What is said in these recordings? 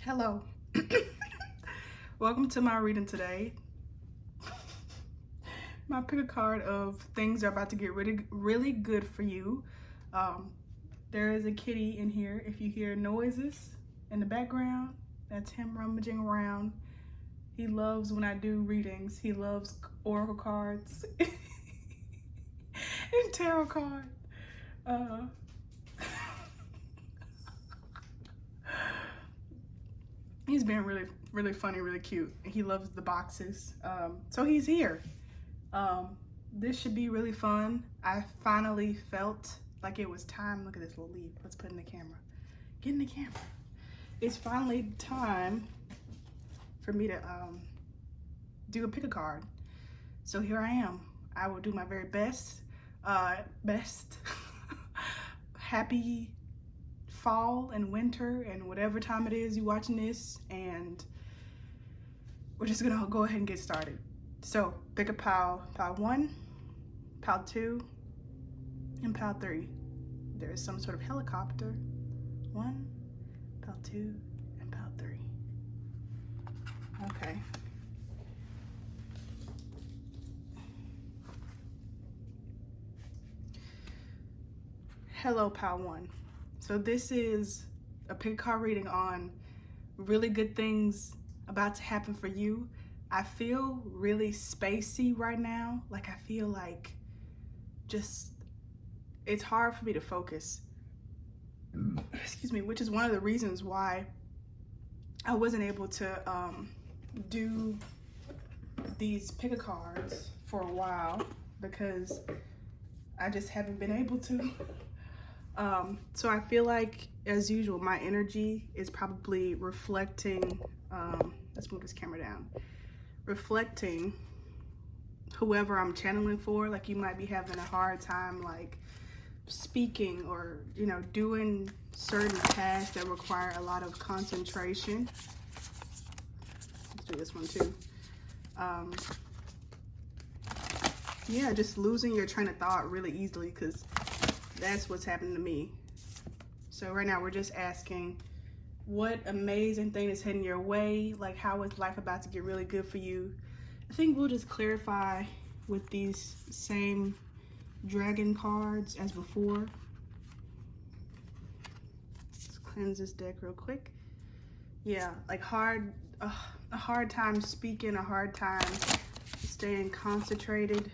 Hello. Welcome to my reading today. My pick a card of things are about to get really good for you. There is a kitty in here. If you hear noises in the background, that's him rummaging around. He loves when I do readings. He loves oracle cards and tarot cards. He's been really funny, really cute. He loves the boxes. So he's here. This should be really fun. I finally felt like it was time. Look at this little leaf. Let's put it in the camera. Get in the camera. It's finally time for me to do a pick a card. So here I am. I will do my very best. Happy fall and winter and whatever time it is you watching this, and we're just gonna go ahead and get started. So pick a pile 1, pile 2, and pile 3. There is some sort of helicopter. 1, pile 2, and pile 3. Okay. Hello, pile 1. So this is a pick a card reading on really good things about to happen for you. I feel really spacey right now. Like I feel like it's hard for me to focus. Excuse me, which is one of the reasons why I wasn't able to do these pick a cards for a while, because I just haven't been able to. So I feel like, as usual, my energy is probably reflecting, let's move this camera down, reflecting whoever I'm channeling for. Like you might be having a hard time like speaking or, you know, doing certain tasks that require a lot of concentration. Let's do this one too. Yeah, just losing your train of thought really easily, because that's what's happening to me. So right now we're just asking, what amazing thing is heading your way? Like, how is life about to get really good for you? I think we'll just clarify with these same dragon cards as before. Let's cleanse this deck real quick. Yeah, like a hard time speaking, a hard time staying concentrated.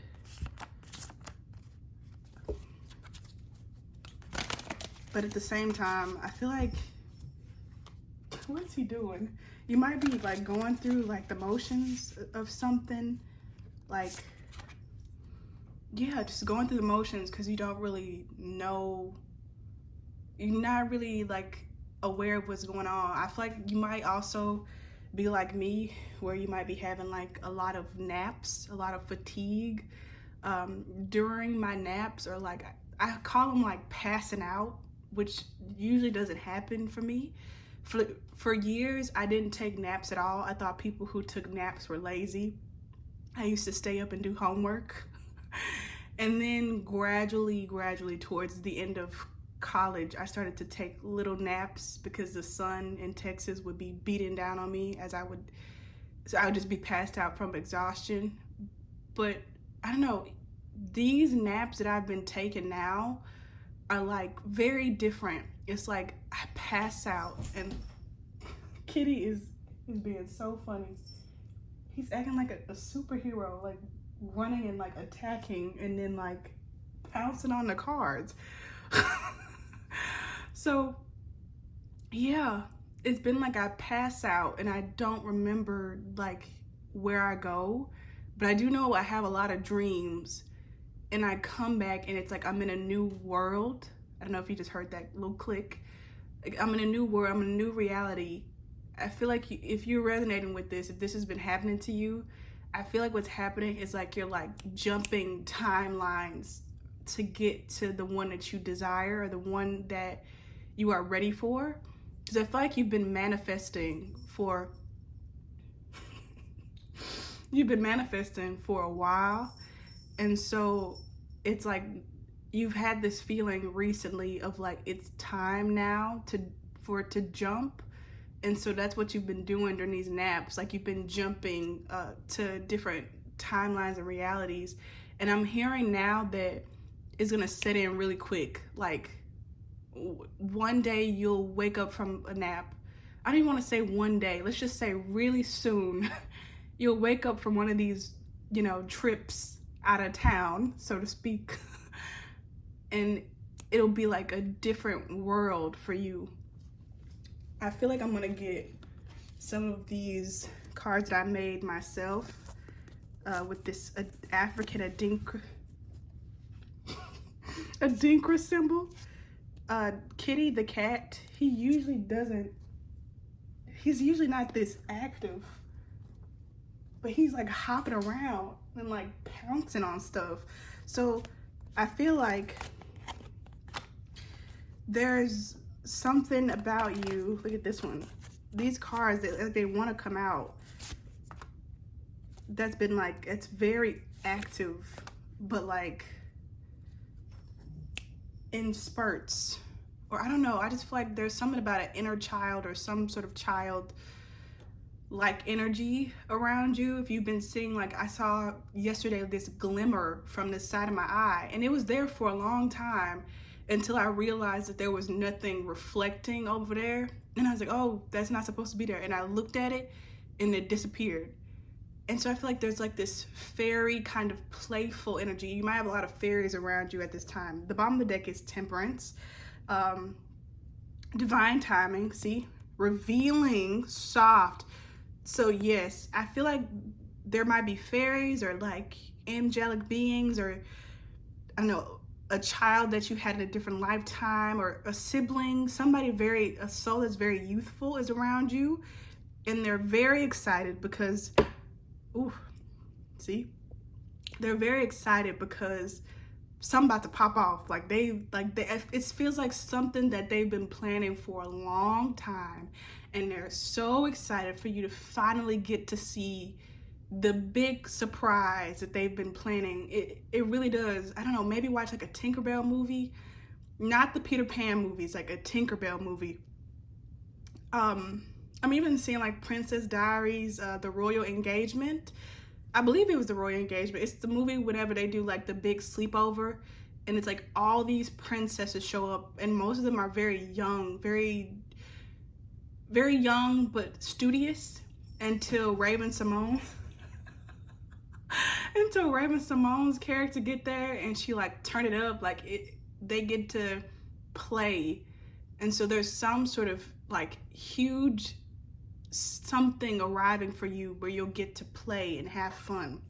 But at the same time, I feel like, what's he doing? You might be like going through like the motions of something, like, yeah, just going through the motions because you don't really know, you're not really like aware of what's going on. I feel like you might also be like me, where you might be having like a lot of naps, a lot of fatigue during my naps, or like I call them like passing out, which usually doesn't happen for me. For years, I didn't take naps at all. I thought people who took naps were lazy. I used to stay up and do homework. And then gradually towards the end of college, I started to take little naps because the sun in Texas would be beating down on me so I would just be passed out from exhaustion. But I don't know, these naps that I've been taking now are like very different. It's like I pass out, and Kitty is being so funny. He's acting like a superhero, like running and like attacking and then like pouncing on the cards. So yeah, it's been like I pass out and I don't remember like where I go, but I do know I have a lot of dreams. And I come back and it's like I'm in a new world. I don't know if you just heard that little click. Like I'm in a new world, I'm in a new reality. I feel like if you're resonating with this, if this has been happening to you, I feel like what's happening is like you're like jumping timelines to get to the one that you desire, or the one that you are ready for. Because I feel like you've been manifesting for a while. And so it's like you've had this feeling recently of like it's time now for it to jump. And so that's what you've been doing during these naps. Like, you've been jumping to different timelines and realities. And I'm hearing now that it's gonna set in really quick. Like, one day you'll wake up from a nap. I don't even want to say one day. Let's just say really soon you'll wake up from one of these, you know, trips out of town, so to speak. And it'll be like a different world for you. I feel like I'm gonna get some of these cards that I made myself with this African Adinkra symbol. Kitty the cat, he's usually not this active, but he's like hopping around and like pouncing on stuff. So I feel like there's something about you. Look at this one. These cards, they want to come out. That's been like, it's very active, but like in spurts. Or I don't know, I just feel like there's something about an inner child or some sort of child like energy around you. If you've been seeing, like I saw yesterday, this glimmer from the side of my eye, and it was there for a long time until I realized that there was nothing reflecting over there. And I was like, oh, that's not supposed to be there. And I looked at it and it disappeared. And so I feel like there's like this fairy kind of playful energy. You might have a lot of fairies around you at this time. The bottom of the deck is Temperance. Divine timing, see? Revealing, soft. So yes, I feel like there might be fairies or like angelic beings, or I don't know, a child that you had in a different lifetime, or a sibling, somebody a soul that's very youthful is around you, and they're very excited because, ooh, see? They're very excited because something about to pop off. It feels like something that they've been planning for a long time, and they're so excited for you to finally get to see the big surprise that they've been planning. It really does. I don't know, maybe watch like a Tinkerbell movie, not the Peter Pan movies, like a Tinkerbell movie. I'm even seeing like Princess Diaries, The Royal Engagement. I believe it was The Royal Engagement. It's the movie whenever they do like the big sleepover, and it's like all these princesses show up, and most of them are very young, very young, but studious until Raven-Symoné. Until Raven-Symoné's character get there and she like turn it up, they get to play. And so there's some sort of like huge something arriving for you where you'll get to play and have fun.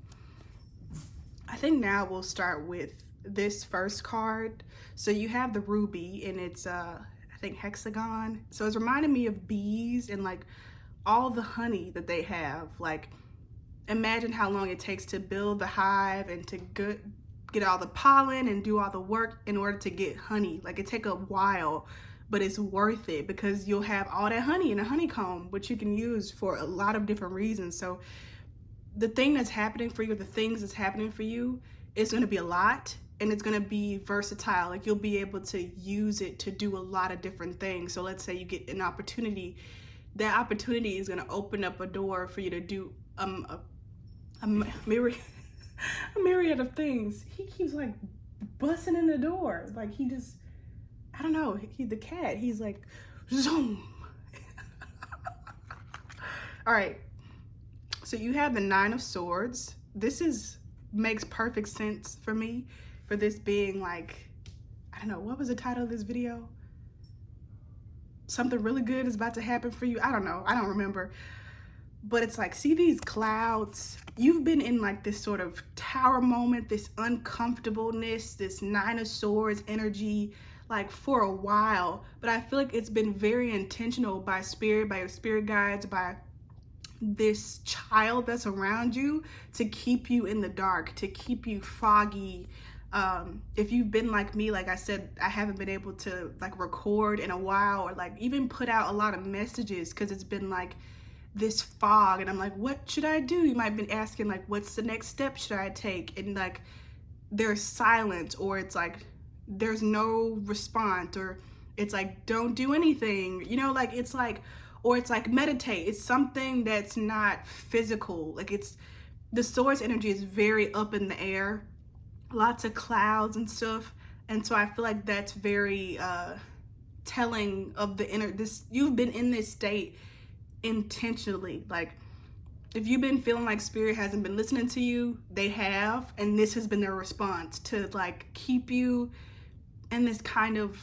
I think now we'll start with this first card. So you have the ruby, and it's I think hexagon. So it's reminding me of bees and like all the honey that they have. Like, imagine how long it takes to build the hive and to get all the pollen and do all the work in order to get honey. Like, it take a while, but it's worth it because you'll have all that honey in a honeycomb, which you can use for a lot of different reasons. So the thing that's happening for you, the things that's happening for you, is going to be a lot, and it's going to be versatile. Like, you'll be able to use it to do a lot of different things. So let's say you get an opportunity. That opportunity is going to open up a door for you to do a myriad of things. He keeps like busting in the door. Like, he just, I don't know, the cat, he's like, zoom. All right, so you have the Nine of Swords. This makes perfect sense for me, for this being like, I don't know, what was the title of this video? Something really good is about to happen for you. I don't know, I don't remember. But it's like, see these clouds? You've been in like this sort of tower moment, this uncomfortableness, this Nine of Swords energy, like for a while. But I feel like it's been very intentional by spirit, by your spirit guides, by this child that's around you, to keep you in the dark, to keep you foggy. If you've been like me, like I said, I haven't been able to like record in a while, or like even put out a lot of messages, because it's been like this fog, and I'm like, what should I do? You might have been asking like, what's the next step should I take? And like, there's silence, or it's like there's no response, or it's like, don't do anything, you know, like it's like, or it's like meditate. It's something that's not physical. Like it's, the source energy is very up in the air, lots of clouds and stuff. And so I feel like that's very telling of the inner, this, you've been in this state intentionally. Like if you've been feeling like spirit hasn't been listening to you, they have, and this has been their response to like keep you in this kind of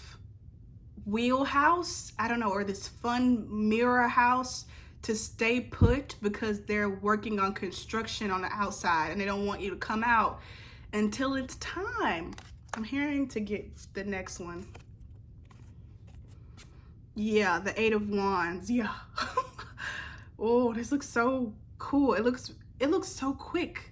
wheelhouse, I don't know, or this fun mirror house to stay put, because they're working on construction on the outside and they don't want you to come out until it's time. I'm hearing to get the next one. Yeah, the 8 of Wands. Yeah. Oh, this looks so cool. It looks so quick.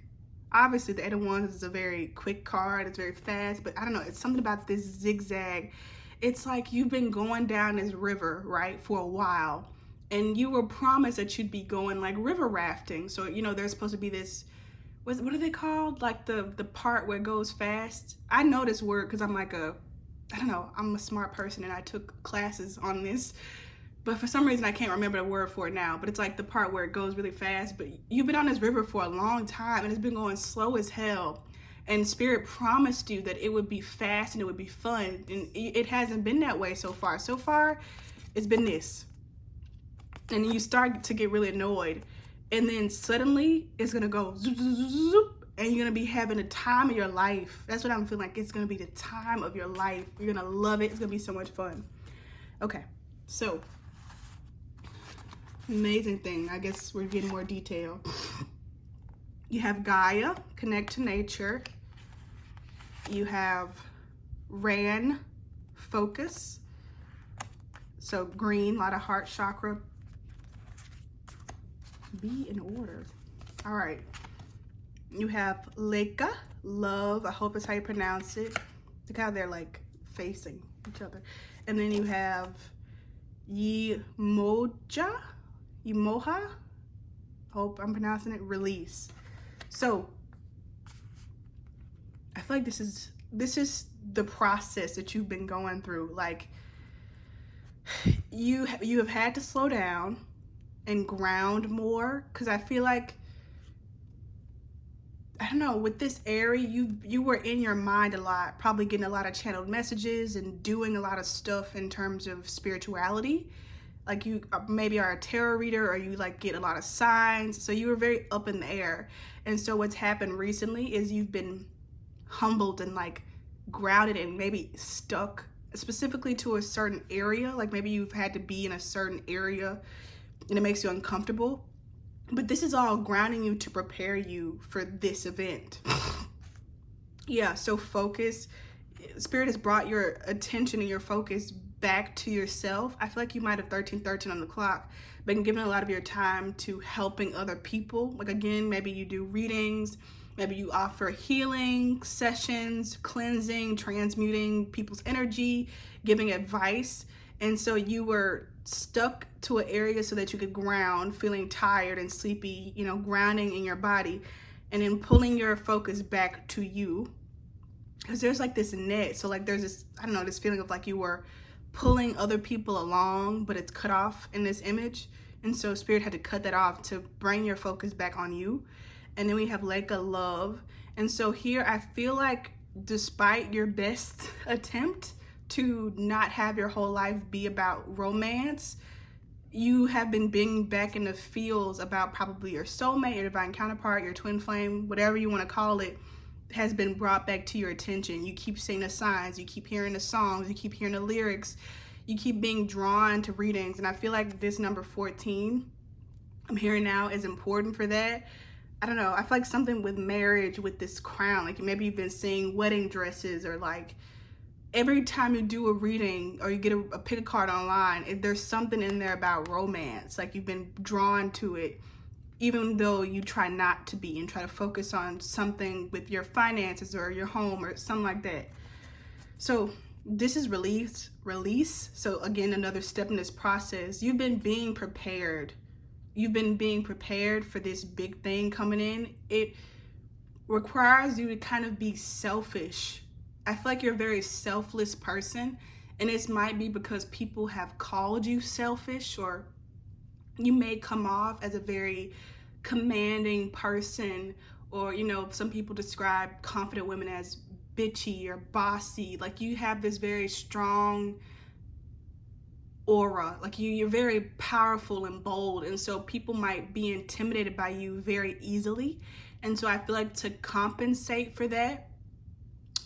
Obviously, the 8 of Wands is a very quick card. It's very fast, but I don't know. It's something about this zigzag. It's like you've been going down this river, right, for a while, and you were promised that you'd be going like river rafting. So, you know, there's supposed to be this, what are they called? Like the part where it goes fast. I know this word because I'm like I don't know, I'm a smart person and I took classes on this, but for some reason I can't remember the word for it now. But it's like the part where it goes really fast, but you've been on this river for a long time and it's been going slow as hell. And spirit promised you that it would be fast and it would be fun, and it hasn't been that way so far. So far, it's been this. And you start to get really annoyed, and then suddenly it's gonna go zoop, zoop, zoop, zoop, and you're gonna be having the time of your life. That's what I'm feeling like. It's gonna be the time of your life. You're gonna love it. It's gonna be so much fun. Okay, so amazing thing. I guess we're getting more detail. You have Gaia, connect to nature. You have Ran, focus. So green, a lot of heart chakra. Be in order. All right. You have Leka, love. I hope that's how you pronounce it. Look how they're like facing each other. And then you have Yemoja, Yemoha. Hope I'm pronouncing it. Release. So I feel like this is the process that you've been going through. Like you have had to slow down and ground more, because I feel like, I don't know, with this area you were in your mind a lot, probably getting a lot of channeled messages and doing a lot of stuff in terms of spirituality. Like you maybe are a tarot reader, or you like get a lot of signs, so you were very up in the air. And so what's happened recently is you've been humbled and like grounded and maybe stuck specifically to a certain area. Like maybe you've had to be in a certain area and it makes you uncomfortable, but this is all grounding you to prepare you for this event. Yeah, so focus. Spirit has brought your attention and your focus back to yourself. I feel like you might have 1313 on the clock, been giving a lot of your time to helping other people. Like again, maybe you do readings, maybe you offer healing sessions, cleansing, transmuting people's energy, giving advice. And so you were stuck to an area so that you could ground, feeling tired and sleepy, you know, grounding in your body, and then pulling your focus back to you. Because there's like this net. So like there's this, I don't know, this feeling of like you were pulling other people along, but it's cut off in this image. And so spirit had to cut that off to bring your focus back on you. And then we have Leka, love. And so here I feel like despite your best attempt to not have your whole life be about romance, you have been being back in the feels about probably your soulmate, your divine counterpart, your twin flame, whatever you want to call it, has been brought back to your attention. You keep seeing the signs, you keep hearing the songs, you keep hearing the lyrics, you keep being drawn to readings. And I feel like this number 14 I'm hearing now is important for that. I don't know, I feel like something with marriage, with this crown, like maybe you've been seeing wedding dresses, or like every time you do a reading or you get a pick a card online, there's something in there about romance. Like you've been drawn to it, even though you try not to be and try to focus on something with your finances or your home or something like that. So this is release. So again, another step in this process. You've been being prepared. You've been being prepared for this big thing coming in. It requires you to kind of be selfish. I feel like you're a very selfless person, and this might be because people have called you selfish, or You may come off as a very commanding person, or, you know, some people describe confident women as bitchy or bossy. Like, you have this very strong aura, like you're very powerful and bold, and so people might be intimidated by you very easily. And so I feel like to compensate for that,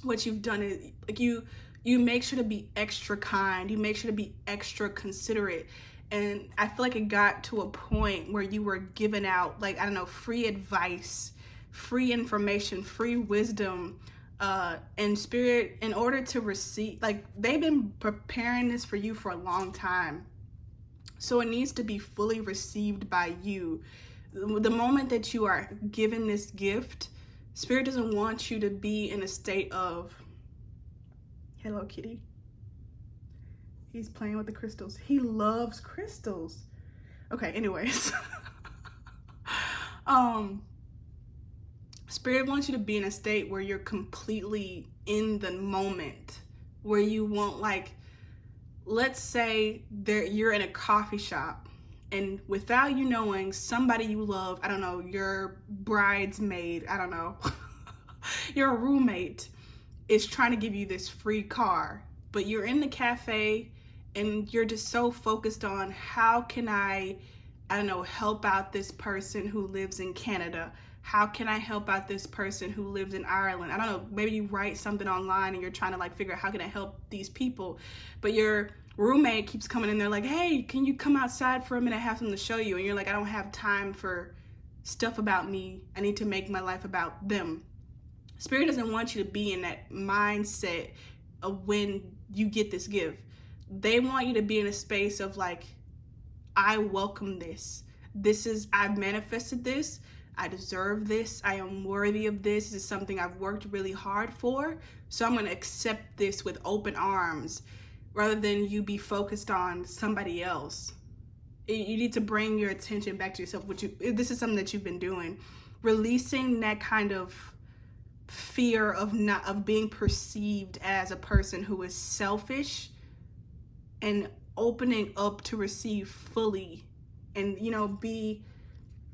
what you've done is like you make sure to be extra kind, you make sure to be extra considerate. And I feel like it got to a point where you were giving out, like, I don't know, free advice, free information, free wisdom, and spirit, in order to receive, like, they've been preparing this for you for a long time, so it needs to be fully received by you. The moment that you are given this gift, spirit doesn't want you to be in a state of, hello kitty, he's playing with the crystals, he loves crystals. Okay, anyways. Spirit wants you to be in a state where you're completely in the moment, where you won't, like, let's say you're in a coffee shop, and without you knowing, somebody you love, I don't know, your bridesmaid, I don't know, your roommate is trying to give you this free car, but you're in the cafe and you're just so focused on, how can I don't know, help out this person who lives in Canada? How can I help out this person who lives in Ireland? I don't know, maybe you write something online and you're trying to, like, figure out how can I help these people, but your roommate keeps coming in there like, hey, can you come outside for a minute? I have something to show you. And you're like, I don't have time for stuff about me. I need to make my life about them. Spirit doesn't want you to be in that mindset of when you get this gift. They want you to be in a space of, like, I welcome this. I've manifested this. I deserve this. I am worthy of this. This is something I've worked really hard for. So I'm going to accept this with open arms, rather than you be focused on somebody else. You need to bring your attention back to yourself. This is something that you've been doing. Releasing that kind of fear of being perceived as a person who is selfish, and opening up to receive fully, and, you know, be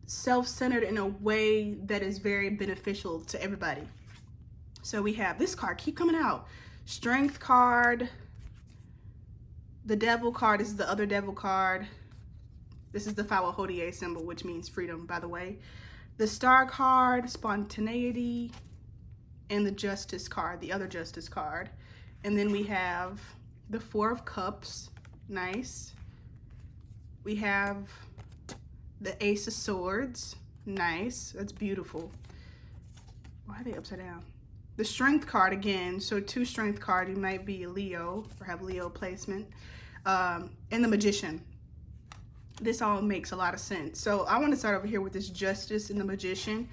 self-centered in a way that is very beneficial to everybody. So we have this card, keep coming out. Strength card, the devil card, this is the other devil card. This is the Fawohodia symbol, which means freedom, by the way. The star card, spontaneity, and the justice card, the other justice card. And then we have the Four of Cups, nice. We have the Ace of Swords, nice, that's beautiful. Why are they upside down? The Strength card again, so 2 Strength card, you might be a Leo or have Leo placement. And the Magician. This all makes a lot of sense. So I want to start over here with this Justice and the Magician,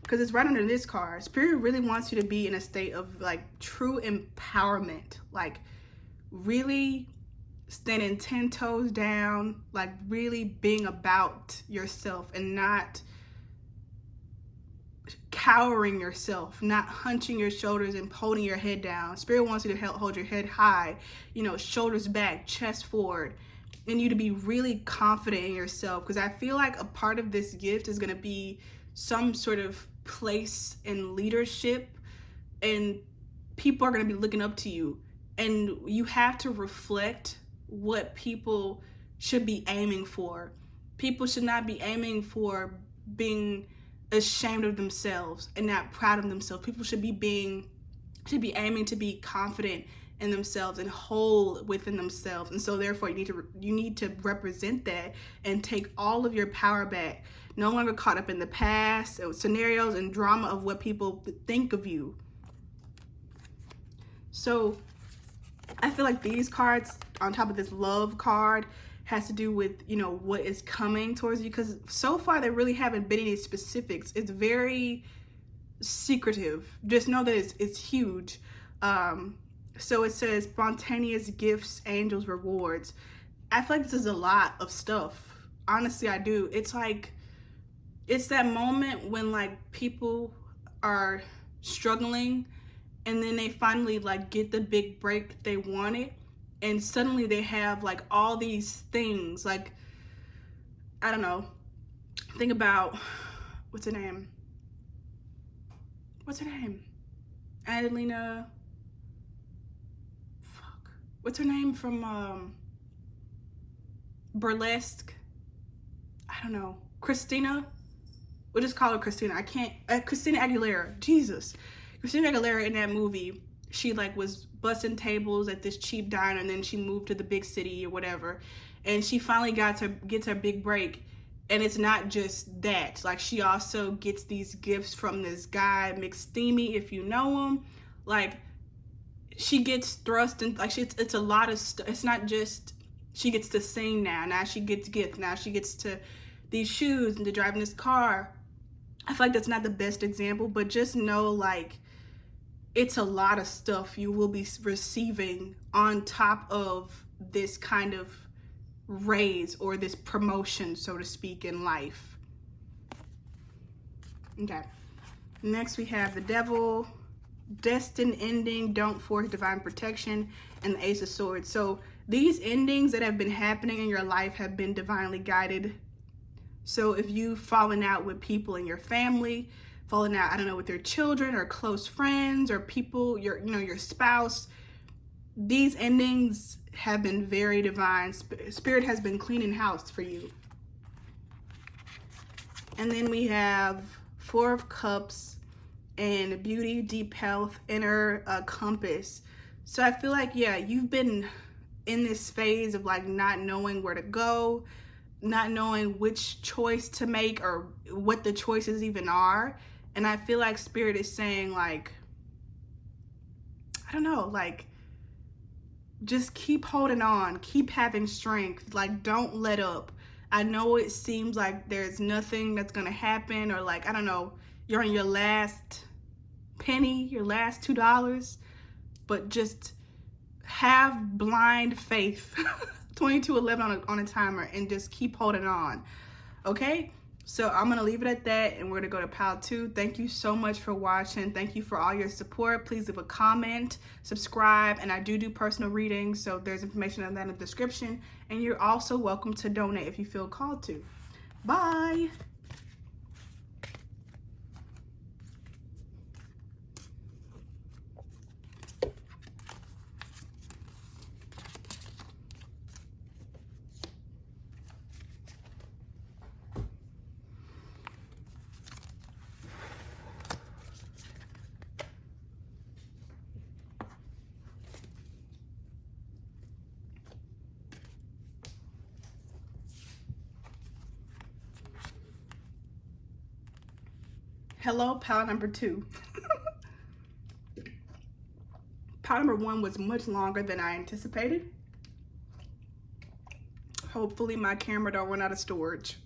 because it's right under this card. Spirit really wants you to be in a state of, like, true empowerment, like really standing 10 toes down, like really being about yourself and not cowering yourself, not hunching your shoulders and holding your head down. Spirit wants you to hold your head high, you know, shoulders back, chest forward, and you to be really confident in yourself, because I feel like a part of this gift is going to be some sort of place in leadership, and people are going to be looking up to you, and you have to reflect what people should be aiming for. People should not be aiming for being ashamed of themselves and not proud of themselves. People should be aiming to be confident in themselves and whole within themselves. And so therefore you need to represent that and take all of your power back. No longer caught up in the past scenarios and drama of what people think of you. So I feel like these cards on top of this love card has to do with, you know, what is coming towards you, because so far there really haven't been any specifics. It's very secretive. Just know that it's huge. So it says spontaneous gifts, angels, rewards. I feel like this is a lot of stuff. Honestly, I do. It's like, it's that moment when, like, people are struggling and then they finally, like, get the big break they wanted, and suddenly they have, like, all these things, like, I don't know, think about, what's her name? Adelina, what's her name from Burlesque? I don't know. Christina? We'll just call her Christina. I can't, Christina Aguilera. Jesus. Christina Aguilera in that movie, she like was busting tables at this cheap diner, and then she moved to the big city or whatever. And she finally gets her big break. And it's not just that. Like, she also gets these gifts from this guy, McSteamy, if you know him. Like, she gets thrust in, like, it's a lot of stuff. It's not just she gets to sing now. Now she gets gifts. Now she gets to these shoes and to drive in this car. I feel like that's not the best example, but just know, like, it's a lot of stuff you will be receiving on top of this kind of raise or this promotion, so to speak, in life. Okay. Next we have the Devil, destined ending, don't force divine protection, and the Ace of Swords. So these endings that have been happening in your life have been divinely guided. So if you've fallen out with people in your family, fallen out, I don't know, with your children or close friends or people, your spouse, these endings have been very divine. Spirit has been cleaning house for you. And then we have Four of Cups and beauty, deep health, inner compass. So I feel like, yeah, you've been in this phase of like not knowing where to go, not knowing which choice to make or what the choices even are. And I feel like Spirit is saying, like, I don't know, like, just keep holding on, keep having strength, like, don't let up. I know it seems like there's nothing that's gonna happen, or like, I don't know, you're on your last penny, your last $2, but just have blind faith. 2211 on a timer, and just keep holding on. Okay, so I'm gonna leave it at that, and we're gonna go to pile 2. Thank you so much for watching. Thank you for all your support. Please leave a comment, subscribe, and I do personal readings, so there's information on that in the description. And you're also welcome to donate if you feel called to. Bye. Hello, pile number 2. Pile number 1 was much longer than I anticipated. Hopefully my camera don't run out of storage.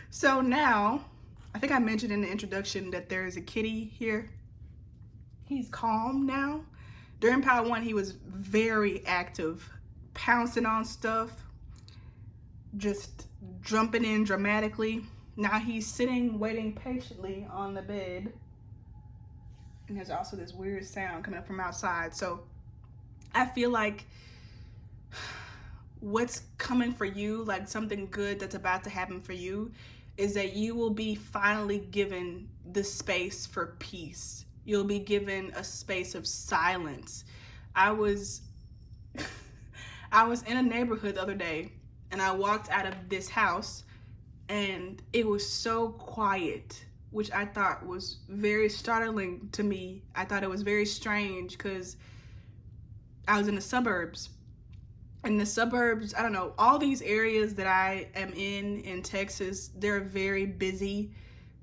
So now, I think I mentioned in the introduction that there is a kitty here. He's calm now. During pile 1, he was very active, pouncing on stuff, just jumping in dramatically. Now he's sitting, waiting patiently on the bed. And there's also this weird sound coming up from outside. So I feel like what's coming for you, like something good that's about to happen for you, is that you will be finally given the space for peace. You'll be given a space of silence. I was in a neighborhood the other day, and I walked out of this house, and it was so quiet, which I thought was very startling to me. I thought it was very strange because I was in the suburbs. In the suburbs, I don't know, all these areas that I am in Texas, they're very busy.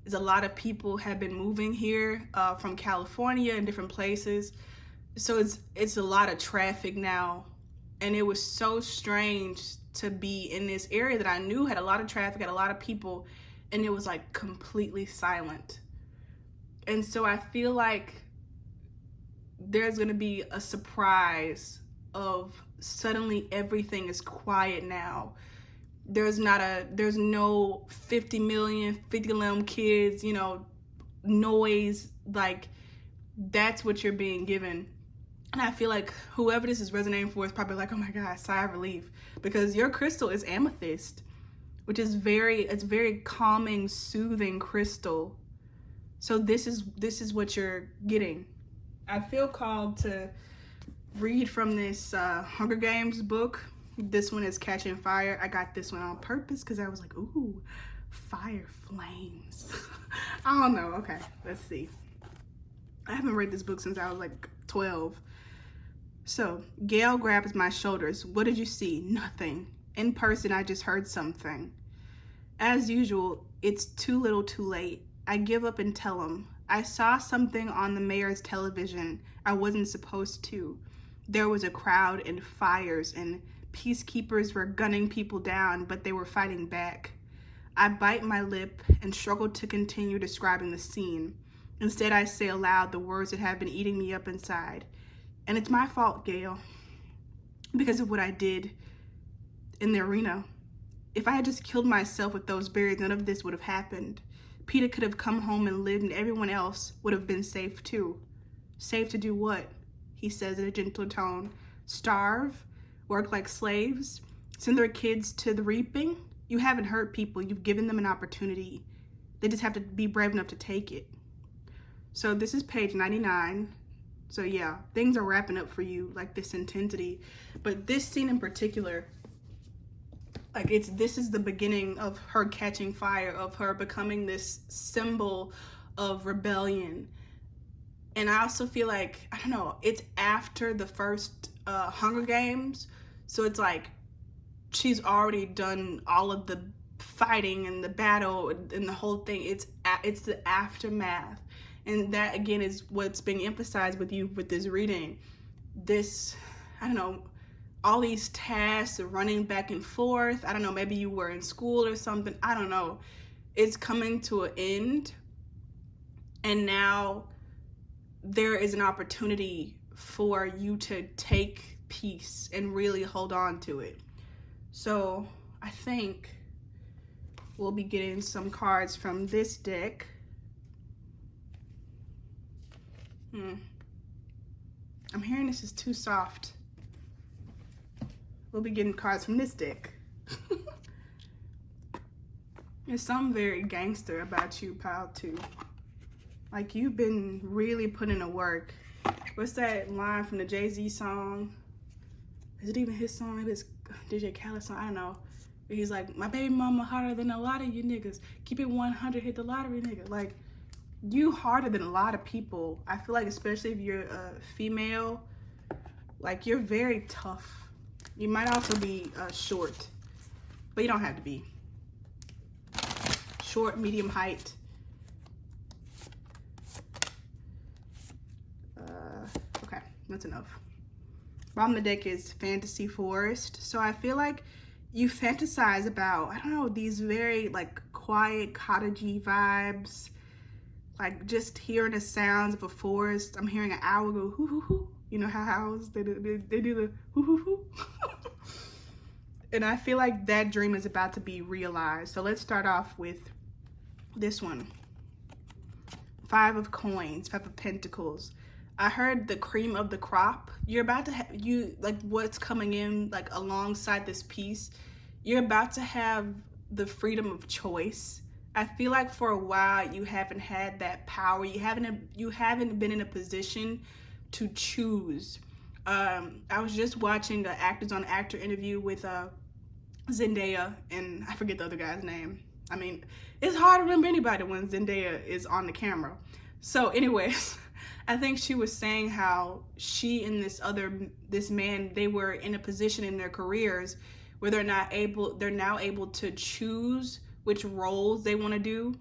There's a lot of people have been moving here from California and different places. So it's a lot of traffic now. And it was so strange to be in this area that I knew had a lot of traffic, had a lot of people, and it was like completely silent. And so I feel like there's gonna be a surprise of suddenly everything is quiet now. There's no 50 million kids, noise. Like, that's what you're being given. And I feel like whoever this is resonating for is probably like, oh my God, sigh of relief. Because your crystal is amethyst, which is very calming, soothing crystal. So this is what you're getting. I feel called to read from this Hunger Games book. This one is Catching Fire. I got this one on purpose because I was like, ooh, fire flames. I don't know. Okay, let's see. I haven't read this book since I was like 12. So, Gail grabs my shoulders. What did you see? Nothing. In person, I just heard something. As usual, it's too little too late. I give up and tell him. I saw something on the mayor's television I wasn't supposed to. There was a crowd and fires and peacekeepers were gunning people down, but they were fighting back. I bite my lip and struggle to continue describing the scene. Instead, I say aloud the words that have been eating me up inside. And it's my fault, Gail, because of what I did in the arena. If I had just killed myself with those berries, none of this would have happened. Peter could have come home and lived, and everyone else would have been safe too. Safe to do what? He says in a gentle tone. Starve? Work like slaves? Send their kids to the reaping? You haven't hurt people. You've given them an opportunity. They just have to be brave enough to take it. So this is page 99. So yeah, things are wrapping up for you, like this intensity. But this scene in particular, like this is the beginning of her catching fire, of her becoming this symbol of rebellion. And I also feel like, I don't know, it's after the first Hunger Games. So it's like she's already done all of the fighting and the battle and the whole thing. It's the aftermath. And that, again, is what's being emphasized with you with this reading. This, I don't know, all these tasks of running back and forth. I don't know, maybe you were in school or something. I don't know. It's coming to an end. And now there is an opportunity for you to take peace and really hold on to it. So I think we'll be getting some cards from this deck. I'm hearing this is too soft. We'll be getting cards from this deck. There's something very gangster about you, pal, too. Like, you've been really putting in work. What's that line from the Jay-Z song? Is it even his song? It is DJ Khaled's song. I don't know. But he's like, my baby mama harder than a lot of you niggas. Keep it 100, hit the lottery, nigga. Like, you harder than a lot of people. I feel like, especially if you're a female, like, you're very tough. You might also be short, but you don't have to be. Short, medium height. Okay, that's enough. Bottom of the deck is Fantasy Forest. So I feel like you fantasize about, I don't know, these very, like, quiet, cottagey vibes. Like, just hearing the sounds of a forest. I'm hearing an owl go hoo hoo hoo. You know how owls, they do the hoo hoo hoo. And I feel like that dream is about to be realized. So let's start off with this one. 5 of coins, 5 of pentacles. I heard the cream of the crop. You're about to have, like, what's coming in, like, alongside this piece. You're about to have the freedom of choice. I feel like for a while you haven't had that power. You haven't been in a position to choose. I was just watching the Actors on Actor interview with Zendaya, and I forget the other guy's name. I mean, it's hard to remember anybody when Zendaya is on the camera. So anyways, I think she was saying how she and this man, they were in a position in their careers where they're now able to choose which roles they want to do.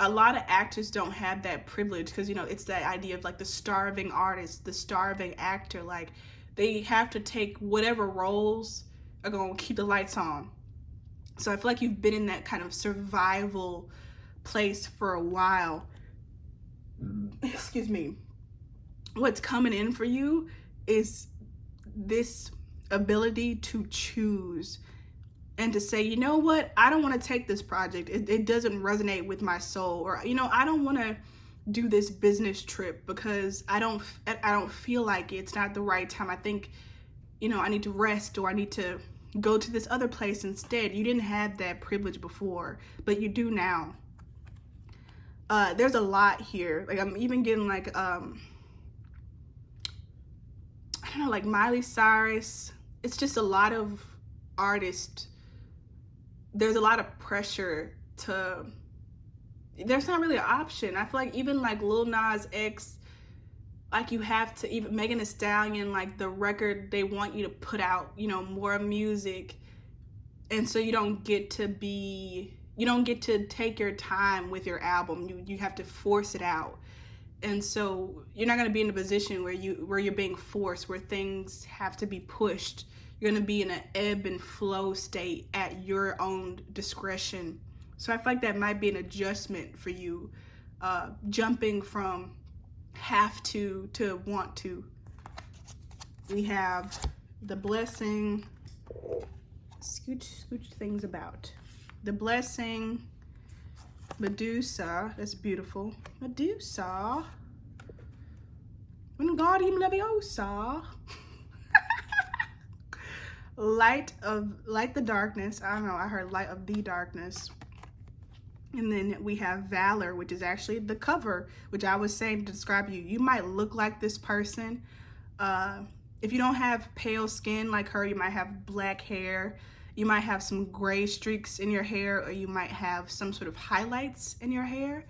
A lot of actors don't have that privilege because, you know, it's that idea of like the starving artist, the starving actor. Like, they have to take whatever roles are going to keep the lights on. So I feel like you've been in that kind of survival place for a while. Excuse me. What's coming in for you is this ability to choose and to say, you know what, I don't want to take this project. It doesn't resonate with my soul. Or, you know, I don't want to do this business trip because I don't feel like it's not the right time. I think, you know, I need to rest, or I need to go to this other place instead. You didn't have that privilege before, but you do now. There's a lot here. Like, I'm even getting like, I don't know, like Miley Cyrus. It's just a lot of artists. There's a lot of pressure to, there's not really an option. I feel like even like Lil Nas X, like you have to, even Megan Thee Stallion, like the record, they want you to put out, you know, more music. And so you don't get to take your time with your album. You have to force it out. And so you're not going to be in a position where you're being forced, where things have to be pushed. You're going to be in an ebb and flow state at your own discretion. So I feel like that might be an adjustment for you, jumping from have to want to. We have the blessing. Scooch things about. The blessing. Medusa. That's beautiful. Medusa. Wingardium Leviosa. Light the darkness. I don't know. I heard light of the darkness. And then we have Valor, which is actually the cover, which I was saying to describe you. You might look like this person. If you don't have pale skin like her, you might have black hair. You might have some gray streaks in your hair, or you might have some sort of highlights in your hair.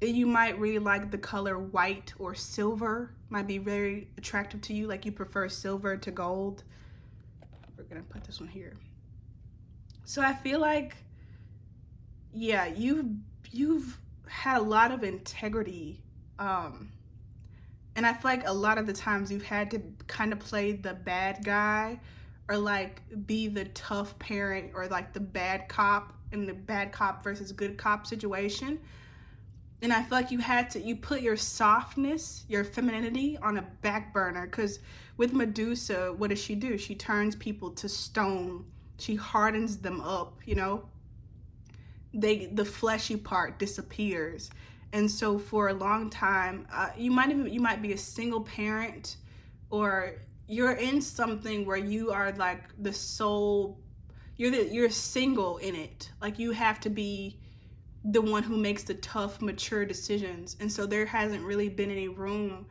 You might really like the color white or silver. Might be very attractive to you, like you prefer silver to gold. We're gonna put this one here. So I feel like, yeah, you've had a lot of integrity, and I feel like a lot of the times you've had to kind of play the bad guy, or like be the tough parent, or like the bad cop in the bad cop versus good cop situation. And I feel like you put your softness, your femininity on a back burner, because with Medusa, what does she do? She turns people to stone. She hardens them up, you know? The fleshy part disappears. And so for a long time, you might be a single parent, or you're in something where you are like the sole, you're single in it. Like you have to be the one who makes the tough, mature decisions. And so there hasn't really been any room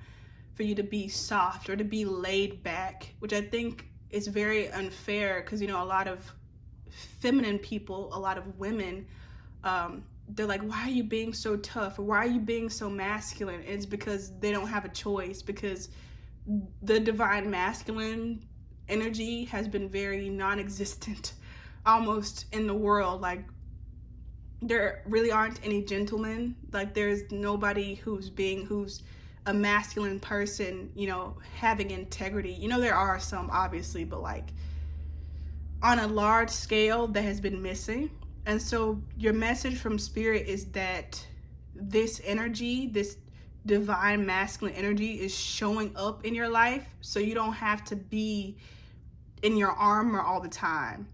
for you to be soft or to be laid back, which I think is very unfair, because, you know, a lot of feminine people, a lot of women, they're like, why are you being so tough? Or why are you being so masculine? And it's because they don't have a choice, because the divine masculine energy has been very non-existent almost in the world. Like, there really aren't any gentlemen. Like, there's nobody who's a masculine person, you know, having integrity. You know, there are some, obviously, but like on a large scale, that has been missing. And so your message from Spirit is that this energy, this divine masculine energy, is showing up in your life, so you don't have to be in your armor all the time.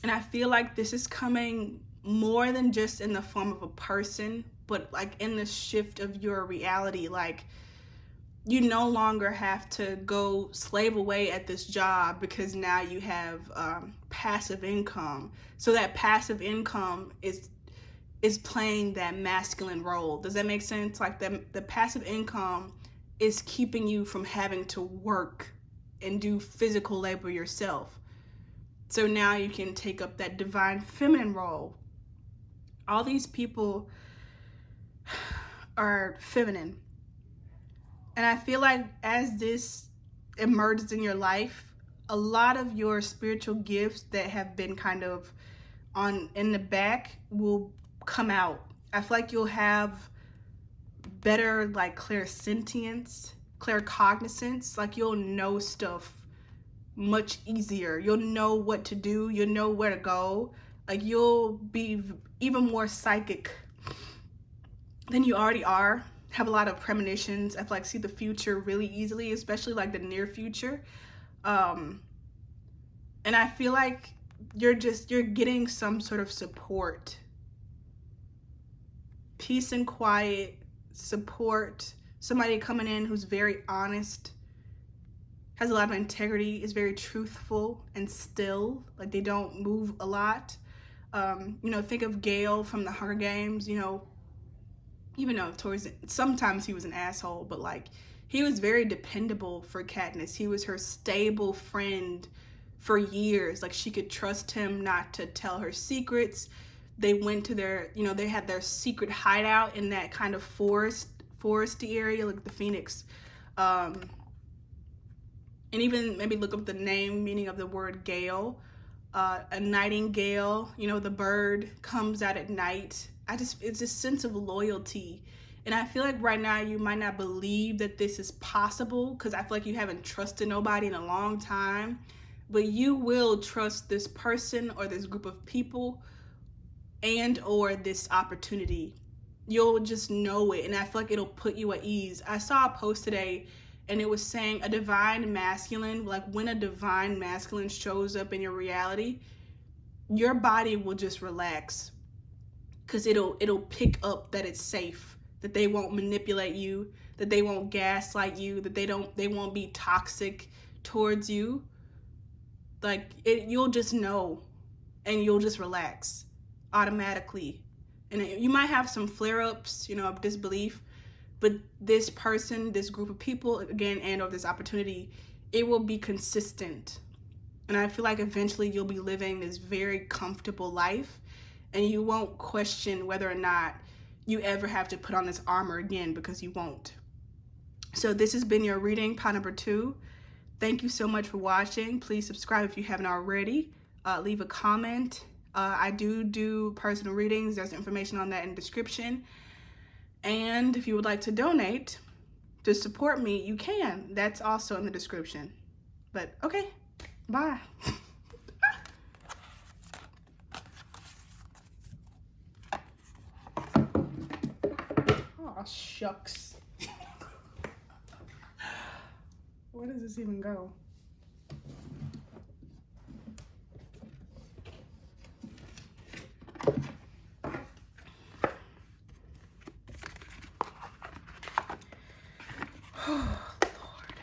And I feel like this is coming more than just in the form of a person, but like in the shift of your reality. Like, you no longer have to go slave away at this job, because now you have passive income. So that passive income is playing that masculine role. Does that make sense? Like the passive income is keeping you from having to work and do physical labor yourself. So now you can take up that divine feminine role. All these people are feminine. And I feel like as this emerges in your life, a lot of your spiritual gifts that have been kind of in the back will come out. I feel like you'll have better like clairsentience, claircognizance. Like, you'll know stuff much easier. You'll know what to do. You'll know where to go. Like, you'll be even more psychic than you already are. Have a lot of premonitions. I feel like see the future really easily, especially like the near future. And I feel like you're getting some sort of support peace and quiet, support, somebody coming in who's very honest, has a lot of integrity, is very truthful and still, like they don't move a lot. You know, think of Gale from the Hunger Games, you know, even though sometimes he was an asshole, but like he was very dependable for Katniss. He was her stable friend for years. Like she could trust him not to tell her secrets. They went to their, you know, they had their secret hideout in that kind of foresty area, like the Phoenix. And even maybe look up the meaning of the word Gale. A nightingale, you know, the bird comes out at night. It's a sense of loyalty. And I feel like right now you might not believe that this is possible because I feel like you haven't trusted nobody in a long time. But you will trust this person or this group of people and or this opportunity. You'll just know it. And I feel like it'll put you at ease. I saw a post today and it was saying a divine masculine, like when a divine masculine shows up in your reality, your body will just relax because it'll pick up that it's safe, that they won't manipulate you, that they won't gaslight you, that they won't be toxic towards you. Like you'll just know and you'll just relax automatically. And you might have some flare-ups, you know, of disbelief, but this person, this group of people, again, and or this opportunity, it will be consistent. And I feel like eventually you'll be living this very comfortable life and you won't question whether or not you ever have to put on this armor again, because you won't. So this has been your reading, pile number 2. Thank you so much for watching. Please subscribe if you haven't already. Leave a comment. I do personal readings. There's information on that in the description. And if you would like to donate to support me, you can. That's also in the description. But okay, bye. Oh, shucks. Where does this even go? Oh, Lord.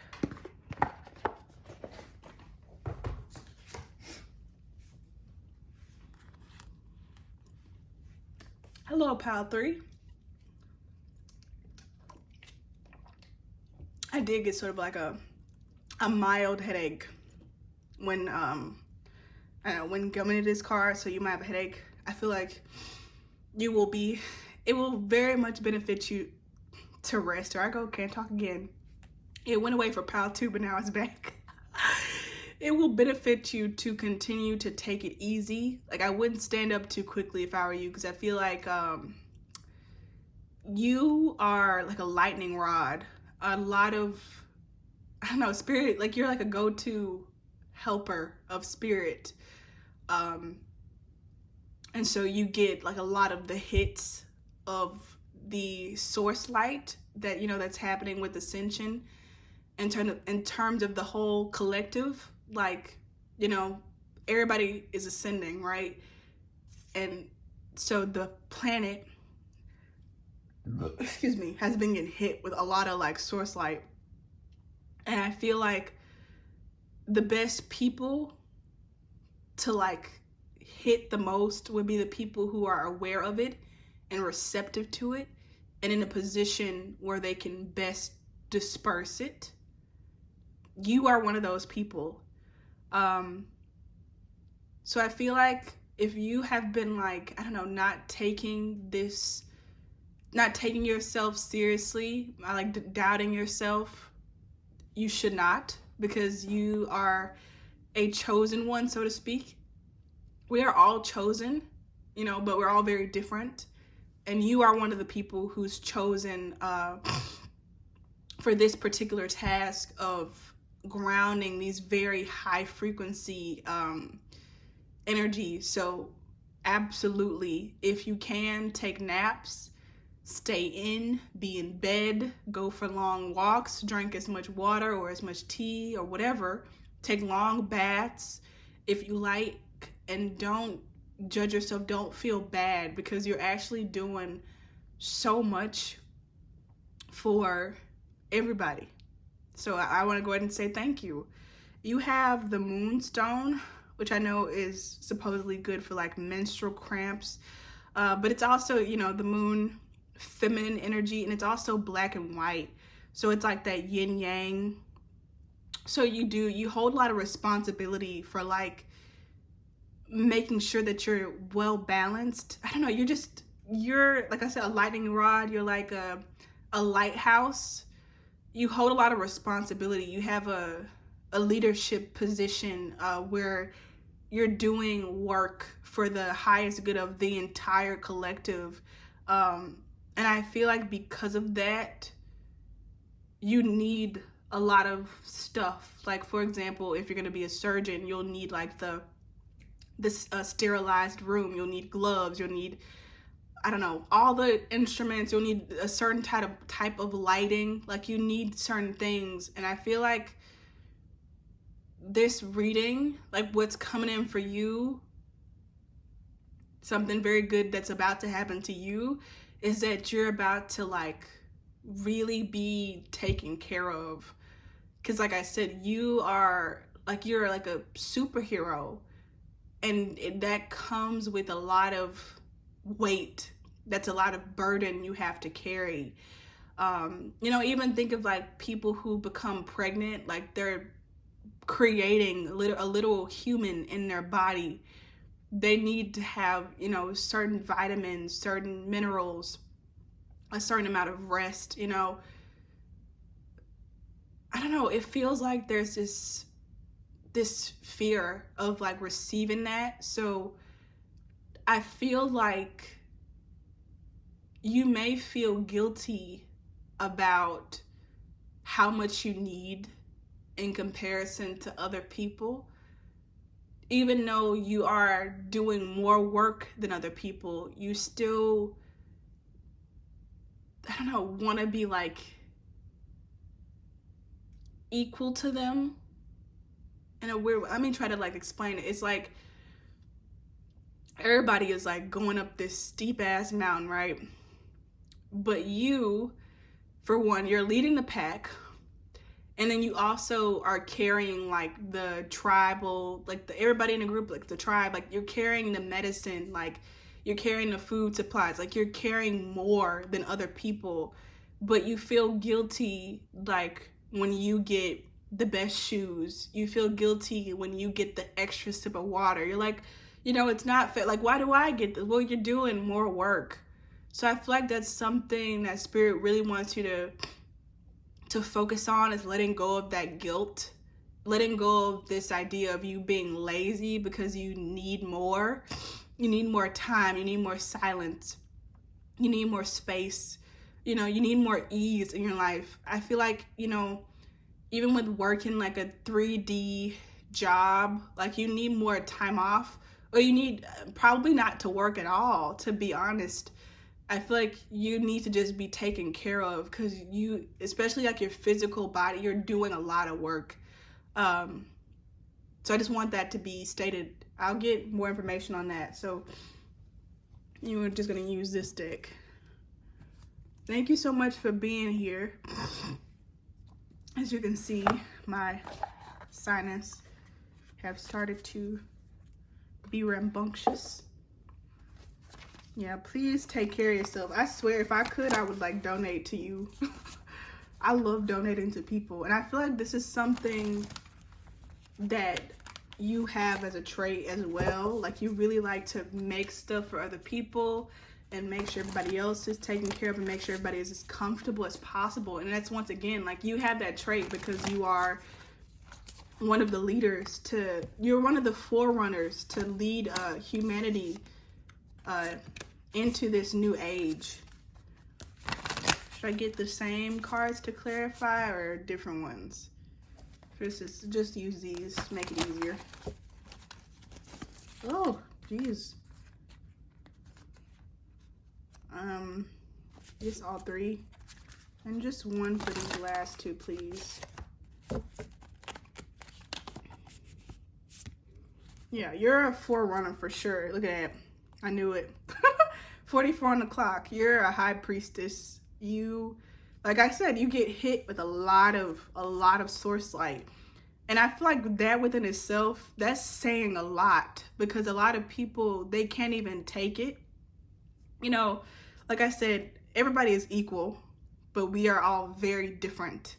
Hello, pile 3. I did get sort of like a mild headache when when coming to this card, so you might have a headache. I feel like it will very much benefit you to rest. Here I go, can't talk again. It went away for pile 2, but now it's back. It will benefit you to continue to take it easy. Like I wouldn't stand up too quickly if I were you, because I feel like you are like a lightning rod. A lot of, I don't know, spirit, like you're like a go-to helper of spirit. And so you get like a lot of the hits of the source light that, you know, that's happening with ascension in terms of the whole collective. Like, you know, everybody is ascending, right? And so the planet, excuse me, has been getting hit with a lot of like source light. And I feel like the best people to like hit the most would be the people who are aware of it and receptive to it and in a position where they can best disperse it. You are one of those people. So I feel like if you have been like, I don't know, not taking yourself seriously, like doubting yourself, you should not, because you are a chosen one, so to speak. We are all chosen, you know, but we're all very different. And you are one of the people who's chosen for this particular task of grounding these very high frequency energies. So absolutely, if you can, take naps, stay in, be in bed, go for long walks, drink as much water or as much tea or whatever, take long baths if you like, and don't judge yourself. Don't feel bad, because you're actually doing so much for everybody. So I want to go ahead and say thank you. You have the moonstone, which I know is supposedly good for like menstrual cramps, but it's also, you know, the moon, feminine energy, and it's also black and white. So it's like that yin yang. So you hold a lot of responsibility for like making sure that you're well balanced. I don't know, you're like I said, a lightning rod. You're like a lighthouse. You hold a lot of responsibility. You have a leadership position where you're doing work for the highest good of the entire collective. And I feel like because of that, you need a lot of stuff. Like, for example, if you're going to be a surgeon, you'll need like this sterilized room. You'll need gloves. You'll need, I don't know, all the instruments. You'll need a certain type of lighting. Like, you need certain things. And I feel like this reading, like what's coming in for you, something very good that's about to happen to you, is that you're about to like really be taken care of. Because like I said, you're like a superhero, and that comes with a lot of weight. That's a lot of burden you have to carry. You know, even think of like people who become pregnant, like they're creating a little human in their body. They need to have, you know, certain vitamins, certain minerals, a certain amount of rest, you know. I don't know, it feels like there's this fear of like receiving that. So I feel like you may feel guilty about how much you need in comparison to other people, even though you are doing more work than other people. You still, I don't know, want to be like equal to them in a weird way. Let me try to like explain it. It's like everybody is like going up this steep ass mountain, right? But you, for one, you're leading the pack. And then you also are carrying like the tribal, like everybody in the group, like the tribe, like you're carrying the medicine, like you're carrying the food supplies, like you're carrying more than other people. But you feel guilty like when you get the best shoes. You feel guilty when you get the extra sip of water. You're like, you know, it's not fair. Like, why do I get this? Well, you're doing more work. So I feel like that's something that Spirit really wants you to focus on, is letting go of that guilt, letting go of this idea of you being lazy because you need more. You need more time, you need more silence, you need more space, you know, you need more ease in your life. I feel like, you know, even with working like a 3D job, like you need more time off, or you need probably not to work at all, to be honest. I feel like you need to just be taken care of, because you, especially like your physical body, you're doing a lot of work. So I just want that to be stated. I'll get more information on that. So you're just going to use this deck. Thank you so much for being here. As you can see, my sinus have started to be rambunctious. Yeah, please take care of yourself. I swear, if I could, I would like donate to you. I love donating to people. And I feel like this is something that you have as a trait as well. Like, you really like to make stuff for other people and make sure everybody else is taken care of and make sure everybody is as comfortable as possible. And that's, once again, like, you have that trait because you are one of the leaders you're one of the forerunners to lead humanity into this new age. Should I get the same cards to clarify or different ones? Just use these to make it easier. Oh, geez. Just all three. And just one for these last two, please. Yeah, you're a forerunner for sure. Look at that. I knew it. 44 on the clock. You're a high priestess. You, like I said, you get hit with a lot of source light. And I feel like that within itself, that's saying a lot, because a lot of people, they can't even take it. You know, like I said, everybody is equal, but we are all very different.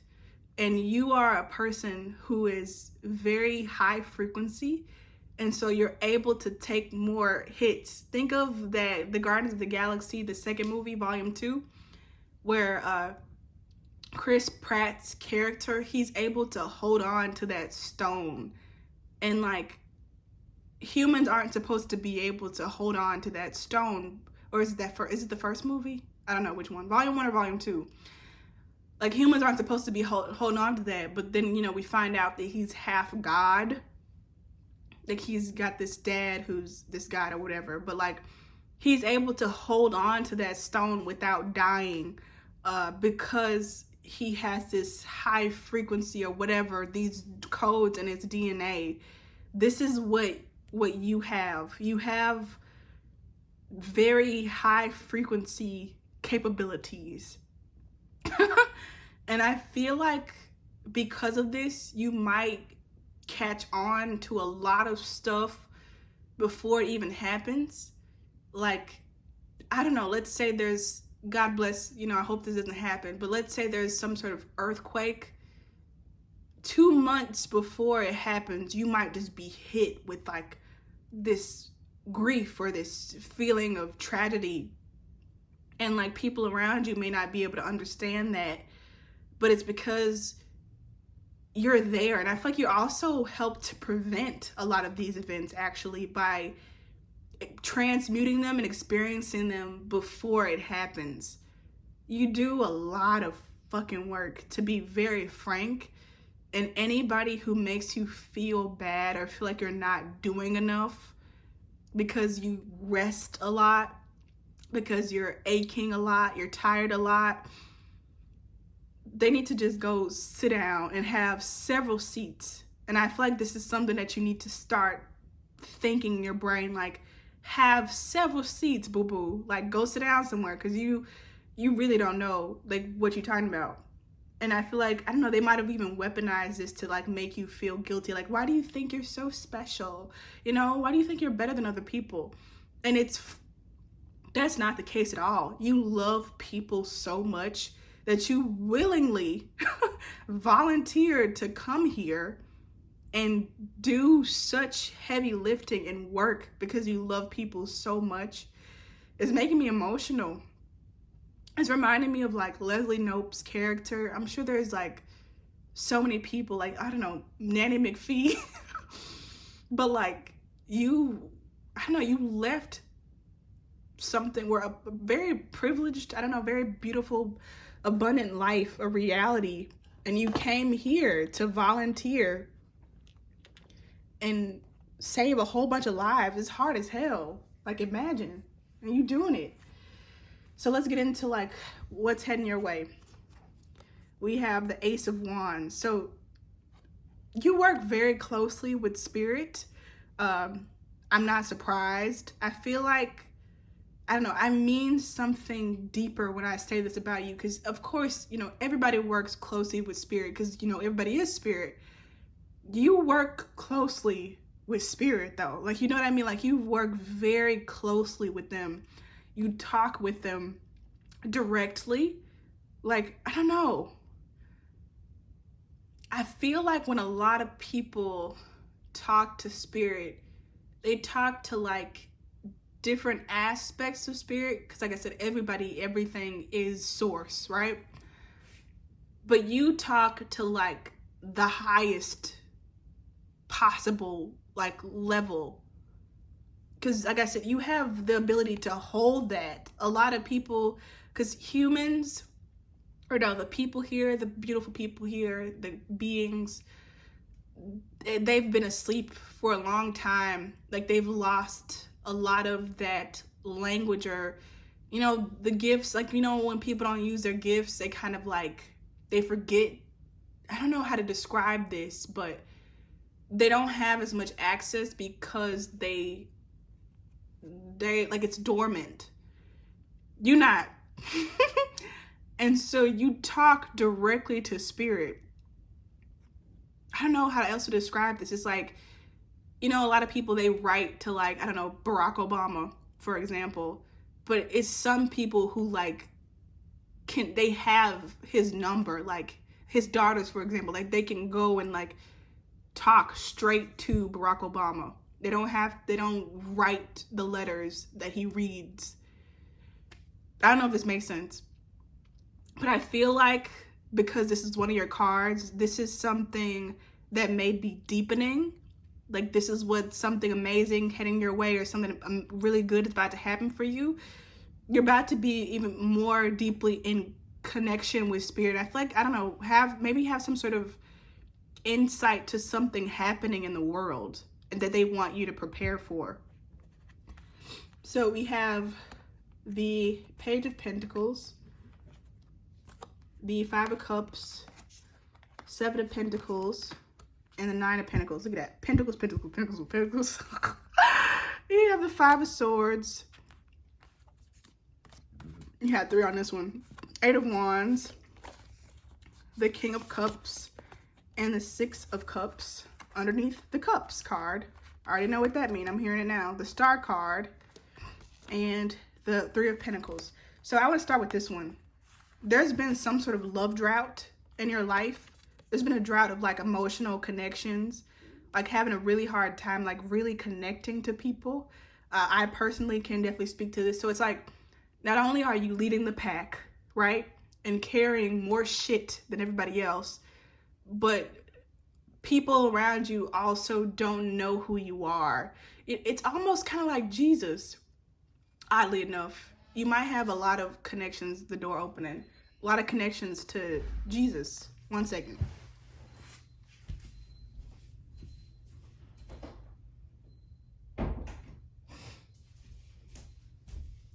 And you are a person who is very high frequency, and so you're able to take more hits. Think of that, the Guardians of the Galaxy, the second movie, volume 2, where Chris Pratt's character, he's able to hold on to that stone. And like, humans aren't supposed to be able to hold on to that stone. Or is it the first movie? I don't know which one, volume 1 or volume 2. Like, humans aren't supposed to be holding on to that, but then, you know, we find out that he's half God. Like, he's got this dad who's this god or whatever, but like, he's able to hold on to that stone without dying, because he has this high frequency or whatever, these codes in his DNA. This is what you have. You have very high frequency capabilities. And I feel like because of this, you might catch on to a lot of stuff before it even happens. Like, I don't know, let's say there's, God bless, you know, I hope this doesn't happen, but let's say there's some sort of earthquake. 2 months before it happens, you might just be hit with like this grief or this feeling of tragedy. And like, people around you may not be able to understand that, but it's because you're there. And I feel like you also help to prevent a lot of these events, actually, by transmuting them and experiencing them before it happens. You do a lot of fucking work, to be very frank. And anybody who makes you feel bad or feel like you're not doing enough because you rest a lot, because you're aching a lot, you're tired a lot, they need to just go sit down and have several seats. And I feel like this is something that you need to start thinking in your brain, like, have several seats, boo-boo. Like, go sit down somewhere, because you really don't know, like, what you're talking about. And I feel like, I don't know, they might have even weaponized this to like make you feel guilty. Like, why do you think you're so special? You know, why do you think you're better than other people? And that's not the case at all. You love people so much that you willingly volunteered to come here and do such heavy lifting and work because you love people so much. It's making me emotional. It's reminding me of like Leslie Knope's character. I'm sure there's like so many people, like, I don't know, Nanny McPhee. But like, I don't know, you left something where a very privileged, I don't know, very beautiful, abundant life, a reality, and you came here to volunteer and save a whole bunch of lives. It's hard as hell. Like, imagine, and you doing it. So let's get into like what's heading your way. We have the Ace of Wands. So you work very closely with spirit. I'm not surprised. I feel like, I don't know, I mean something deeper when I say this about you, because of course, you know, everybody works closely with spirit, because, you know, everybody is spirit. You work closely with spirit though. Like, you know what I mean? Like, you work very closely with them. You talk with them directly. Like, I don't know. I feel like when a lot of people talk to spirit, they talk to like different aspects of spirit, because like I said, everything is source, right? But you talk to like the highest possible like level, because like I said, you have the ability to hold that. A lot of people, because humans, or no, the people here, the beautiful people here, the beings, they've been asleep for a long time. Like, they've lost a lot of that language, or, you know, the gifts. Like, you know, when people don't use their gifts, they kind of like, they forget. I don't know how to describe this, but they don't have as much access because they like, it's dormant. You're not. And so you talk directly to spirit. I don't know how else to describe this. It's like, you know, a lot of people, they write to, like, I don't know, Barack Obama, for example. But it's some people who, like, they have his number, like his daughters, for example, like they can go and like talk straight to Barack Obama. They don't write the letters that he reads. I don't know if this makes sense, but I feel like because this is one of your cards, this is something that may be deepening. Like this is what something amazing heading your way, or something really good is about to happen for you. You're about to be even more deeply in connection with spirit. I feel like, I don't know, maybe have some sort of insight to something happening in the world that they want you to prepare for. So we have the Page of Pentacles, the Five of Cups, Seven of Pentacles, and the Nine of Pentacles. Look at that. Pentacles, Pentacles, Pentacles, Pentacles. You have the Five of Swords. You had 3 on this one. 8 of Wands, the King of Cups, and the 6 of Cups underneath the Cups card. I already know what that means. I'm hearing it now. The Star card and the 3 of Pentacles. So I want to start with this one. There's been some sort of love drought in your life. There's been a drought of like emotional connections, like having a really hard time, like really connecting to people. I personally can definitely speak to this. So it's like, not only are you leading the pack, right, and carrying more shit than everybody else, but people around you also don't know who you are. It's almost kind of like Jesus, oddly enough. You might have a lot of connections, the door opening, a lot of connections to Jesus. 1 second.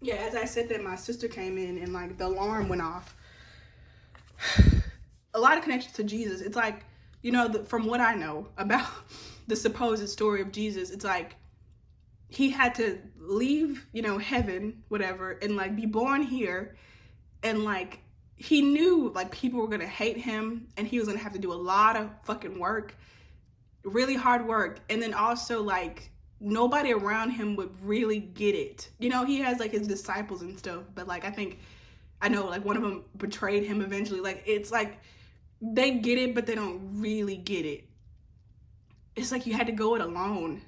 Yeah, as I said that, my sister came in and like the alarm went off. A lot of connections to Jesus. It's like, you know, from what I know about the supposed story of Jesus, it's like he had to leave, you know, heaven, whatever, and like be born here. And like he knew like people were gonna hate him, and he was gonna have to do a lot of fucking work, really hard work. And then also like nobody around him would really get it. You know, he has like his disciples and stuff, but like I know like one of them betrayed him eventually. Like it's like they get it, but they don't really get it. It's like you had to go it alone.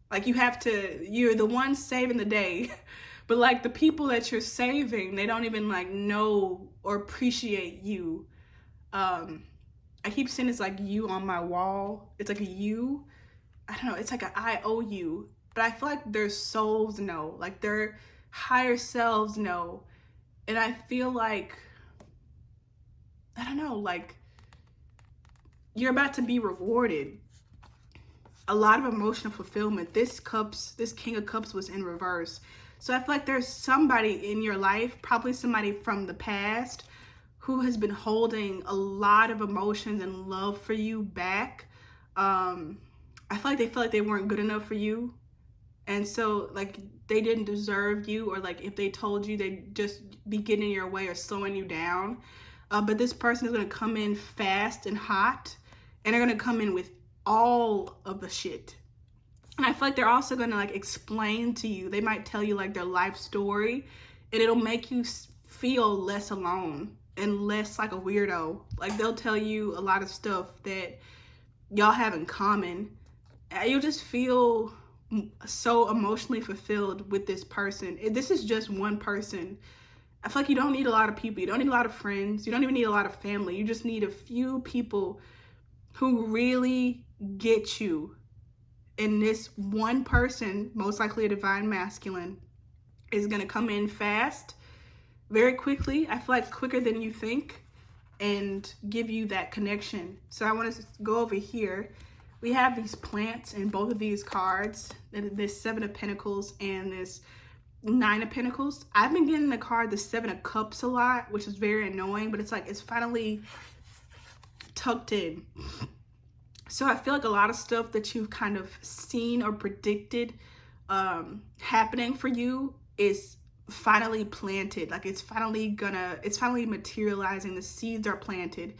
Like you're the one saving the day, but like the people that you're saving, they don't even like know or appreciate you. I keep saying it's like you on my wall. It's like a you. I don't know, it's like an IOU, but I feel like their souls know, like their higher selves know. And I feel like, I don't know, like you're about to be rewarded. A lot of emotional fulfillment. This King of Cups was in reverse. So I feel like there's somebody in your life, probably somebody from the past, who has been holding a lot of emotions and love for you back. I feel like they weren't good enough for you. And so like they didn't deserve you, or like if they told you, they'd just be getting in your way or slowing you down. But this person is going to come in fast and hot, and they're going to come in with all of the shit. And I feel like they're also going to like explain to you. They might tell you like their life story, and it'll make you feel less alone and less like a weirdo. Like they'll tell you a lot of stuff that y'all have in common. You'll just feel so emotionally fulfilled with this person. This is just one person. I feel like you don't need a lot of people. You don't need a lot of friends. You don't even need a lot of family. You just need a few people who really get you. And this one person, most likely a divine masculine, is going to come in fast, very quickly. I feel like quicker than you think, and give you that connection. So I want to go over here. We have these plants in both of these cards, this 7 of Pentacles and this 9 of Pentacles. I've been getting the card, the 7 of Cups, a lot, which is very annoying, but it's like it's finally tucked in. So I feel like a lot of stuff that you've kind of seen or predicted happening for you is finally planted. Like it's finally materializing. The seeds are planted.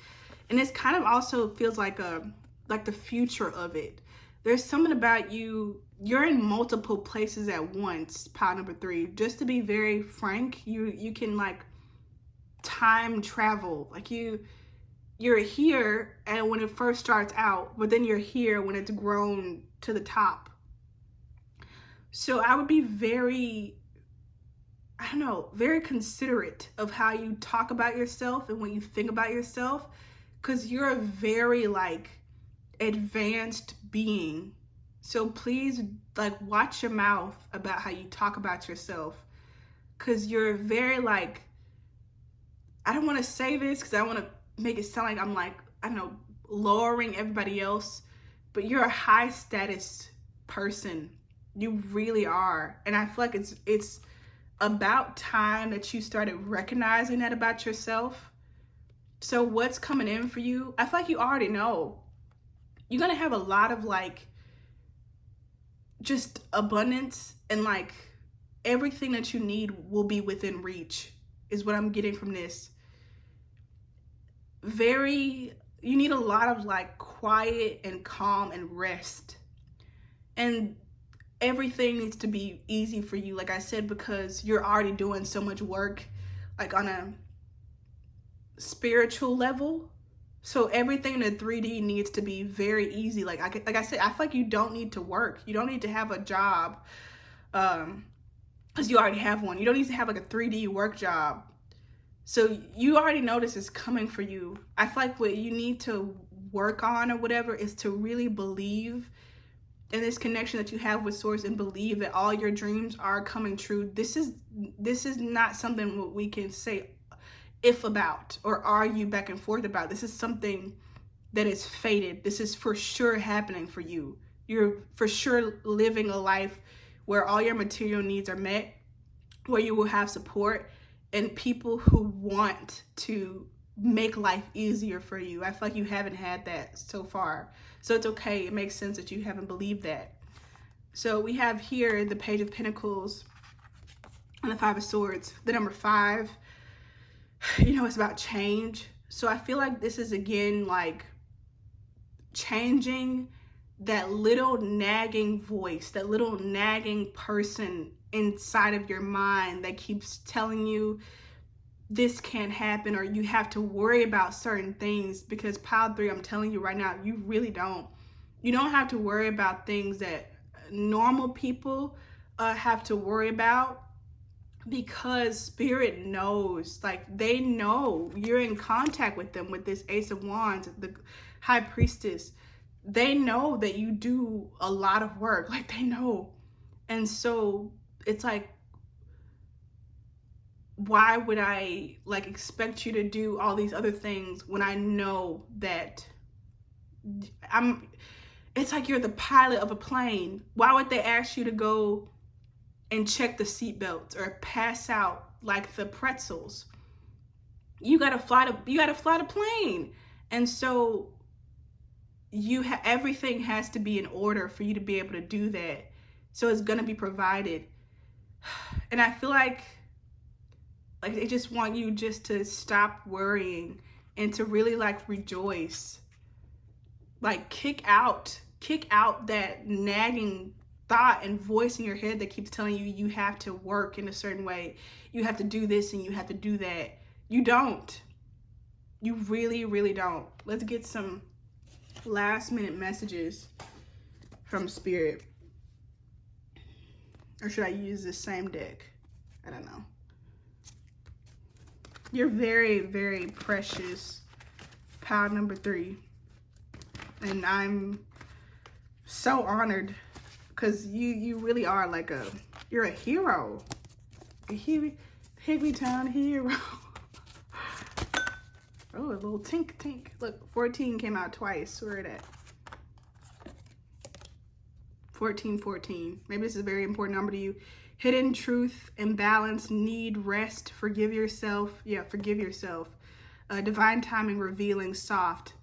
And it's kind of also feels like the future of it. There's something about you're in multiple places at once, pile number 3. Just to be very frank, you can like time travel. Like you're here and when it first starts out, but then you're here when it's grown to the top. So I would be very, I don't know, very considerate of how you talk about yourself and what you think about yourself, because you're a very like advanced being. So please like watch your mouth about how you talk about yourself, because you're very like, I don't want to say this because I want to make it sound like I'm like, I don't know, lowering everybody else, but you're a high status person. You really are. And I feel like it's about time that you started recognizing that about yourself. So what's coming in for you, I feel like you already know. You're going to have a lot of like just abundance, and like everything that you need will be within reach is what I'm getting from this. You need a lot of like quiet and calm and rest. And everything needs to be easy for you, like I said, because you're already doing so much work like on a spiritual level. So everything in the 3D needs to be very easy. Like I said, I feel like you don't need to work. You don't need to have a job because you already have one. You don't need to have like a 3D work job. So you already know this is coming for you. I feel like what you need to work on or whatever is to really believe in this connection that you have with Source, and believe that all your dreams are coming true. This is not something we can say if about or argue back and forth about. This is something that is fated. This is for sure happening for you. You're for sure living a life where all your material needs are met, where you will have support and people who want to make life easier for you. I feel like you haven't had that so far. So it's okay. It makes sense that you haven't believed that. So we have here the Page of Pentacles and the 5 of Swords. The number 5, it's about change. So I feel like this is again like changing that little nagging voice, that little nagging person inside of your mind that keeps telling you this can't happen or you have to worry about certain things. Because pile 3, I'm telling you right now, you really don't. You don't have to worry about things that normal people have to worry about, because Spirit knows. Like they know you're in contact with them with this Ace of Wands, the High Priestess. They know that you do a lot of work. Like they know. And so it's like, why would I like expect you to do all these other things when I know that it's like you're the pilot of a plane. Why would they ask you to go and check the seatbelts or pass out like the pretzels? You gotta fly the plane. And so everything has to be in order for you to be able to do that. So it's gonna be provided. And I feel like they just want you just to stop worrying and to really like rejoice. Like kick out that nagging thought and voice in your head that keeps telling you have to work in a certain way. You have to do this and you have to do that. You don't. You really, really don't. Let's get some last minute messages from Spirit. Or should I use this same deck? I don't know. You're very, very precious, pile number 3. And I'm so honored because you really are like you're a hero. A Higglytown hero. Oh, a little tink. Look, 14 came out twice. Where it at? 14. Maybe this is a very important number to you. Hidden truth, imbalance, need, rest, forgive yourself. Yeah, forgive yourself. Divine timing, revealing, soft.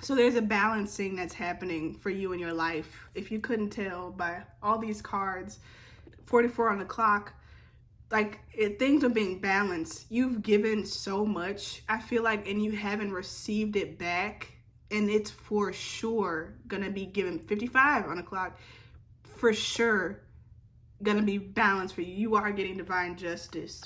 So there's a balancing that's happening for you in your life. If you couldn't tell by all these cards, 44 on the clock, like things are being balanced. You've given so much, I feel like, and you haven't received it back, and it's for sure gonna be given. 55 on the clock, for sure gonna be balanced for you. You are getting divine justice.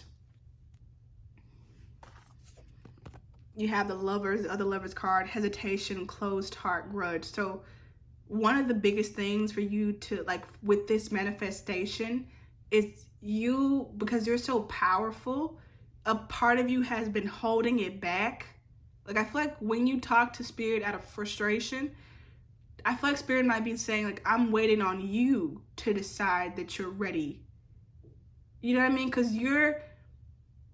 You have the lovers, the other lovers card, hesitation, closed heart, grudge. So one of the biggest things for you to, like, with this manifestation is you, because you're so powerful, a part of you has been holding it back. Like, I feel like when you talk to Spirit out of frustration, I feel like Spirit might be saying, like, I'm waiting on you to decide that you're ready. You know what I mean? Because you're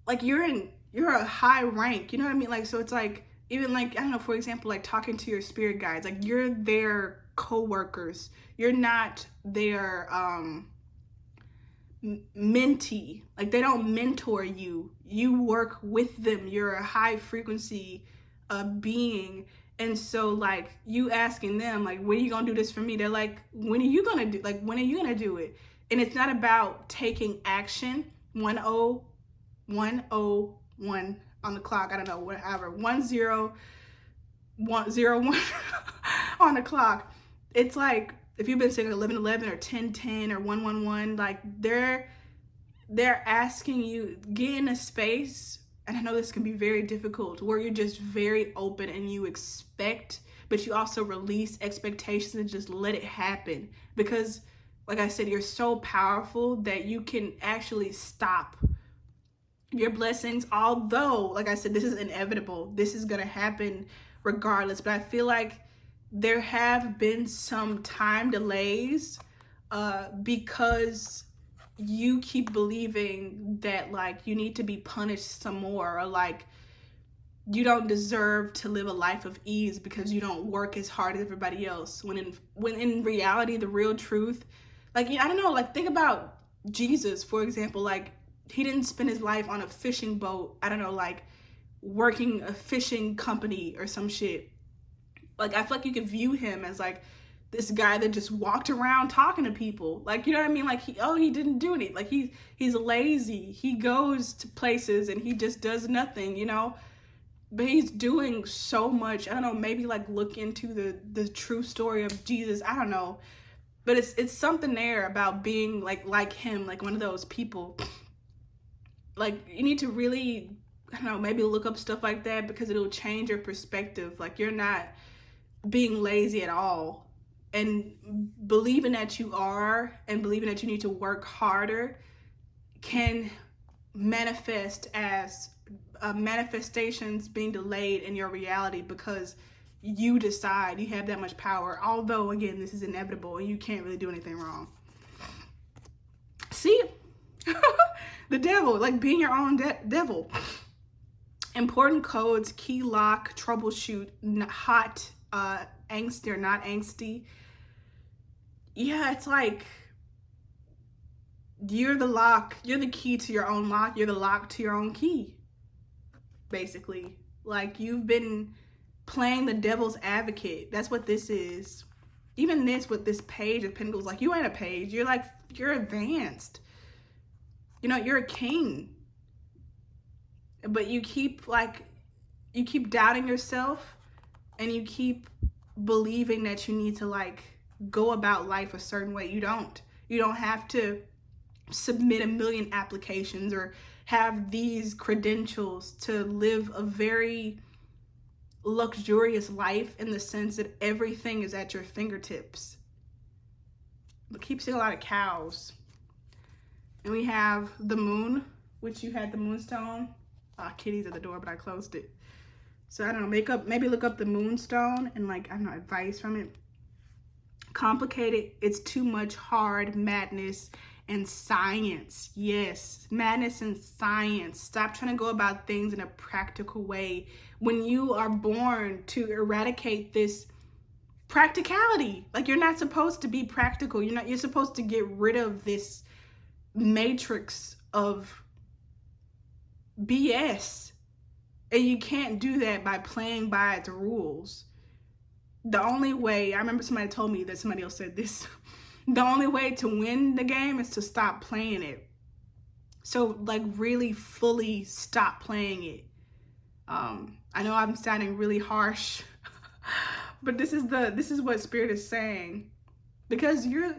a high rank, you know what I mean? Like, so it's like, even like, I don't know, for example, like talking to your spirit guides, like you're their co-workers. You're not their mentee. Like, they don't mentor you. You work with them. You're a high frequency being. And so, like, you asking them, like, when are you gonna do this for me? They're like, when are you gonna do it? And it's not about taking action. 101 on the clock. I don't know, whatever. 10101 on the clock. It's like, if you've been saying 1111 or 1010 or 111, like they're asking you, get in a space, and I know this can be very difficult, where you're just very open and you expect, but you also release expectations and just let it happen. Because, like I said, you're so powerful that you can actually stop your blessings. Although, like I said, this is inevitable. This is going to happen regardless. But I feel like there have been some time delays because you keep believing that, like, you need to be punished some more, or like you don't deserve to live a life of ease because you don't work as hard as everybody else. When in reality, the real truth, like, I don't know, like, think about Jesus, for example. Like, he didn't spend his life on a fishing boat, I don't know, like working a fishing company or some shit. Like, I feel like you could view him as like this guy that just walked around talking to people. Like, you know what I mean? Like, he didn't do anything. Like, he's lazy. He goes to places and he just does nothing, you know? But he's doing so much. I don't know, maybe like look into the true story of Jesus. I don't know. But it's something there about being like him, like one of those people. Like, you need to really, I don't know, maybe look up stuff like that, because it'll change your perspective. Like, you're not being lazy at all. And believing that you are, and believing that you need to work harder, can manifest as manifestations being delayed in your reality, because you decide. You have that much power. Although, again, this is inevitable and you can't really do anything wrong. See? The devil, like being your own devil. Important codes, key lock, troubleshoot, hot, angsty or not angsty. Yeah, it's like you're the lock. You're the key to your own lock. You're the lock to your own key, basically. Like, you've been playing the devil's advocate. That's what this is. Even this, with this page of pentacles, like, you ain't a page. You're advanced. You know, you're a king. But you keep doubting yourself, and you keep believing that you need to, like, go about life a certain way. You don't have to submit 1 million applications or have these credentials to live a very luxurious life, in the sense that everything is at your fingertips. But keep seeing a lot of cows. And we have the moon, which you had the moonstone. Kitty's at the door, but I closed it. So I don't know, maybe look up the moonstone and, like, I don't know, advice from it. Complicated, it's too much, hard, madness, and science. Yes, madness and science. Stop trying to go about things in a practical way. When you are born to eradicate this practicality, like, you're not supposed to be practical. You're supposed to get rid of this matrix of BS. And you can't do that by playing by its rules. The only way, I remember somebody told me that, somebody else said this, the only way to win the game is to stop playing it. So like really fully stop playing it. I know I'm sounding really harsh, but this is what Spirit is saying, because you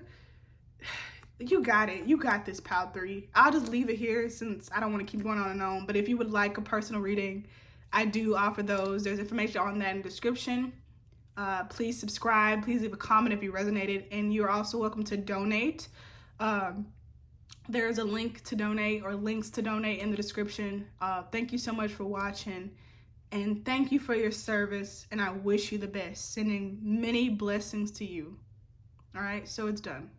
got it. You got this, Pal 3. I'll just leave it here since I don't want to keep going on and on. But if you would like a personal reading, I do offer those. There's information on that in the description. Please subscribe. Please leave a comment if you resonated. And you're also welcome to donate. There's a link to donate, or links to donate, in the description. Thank you so much for watching. And thank you for your service. And I wish you the best. Sending many blessings to you. All right, so it's done.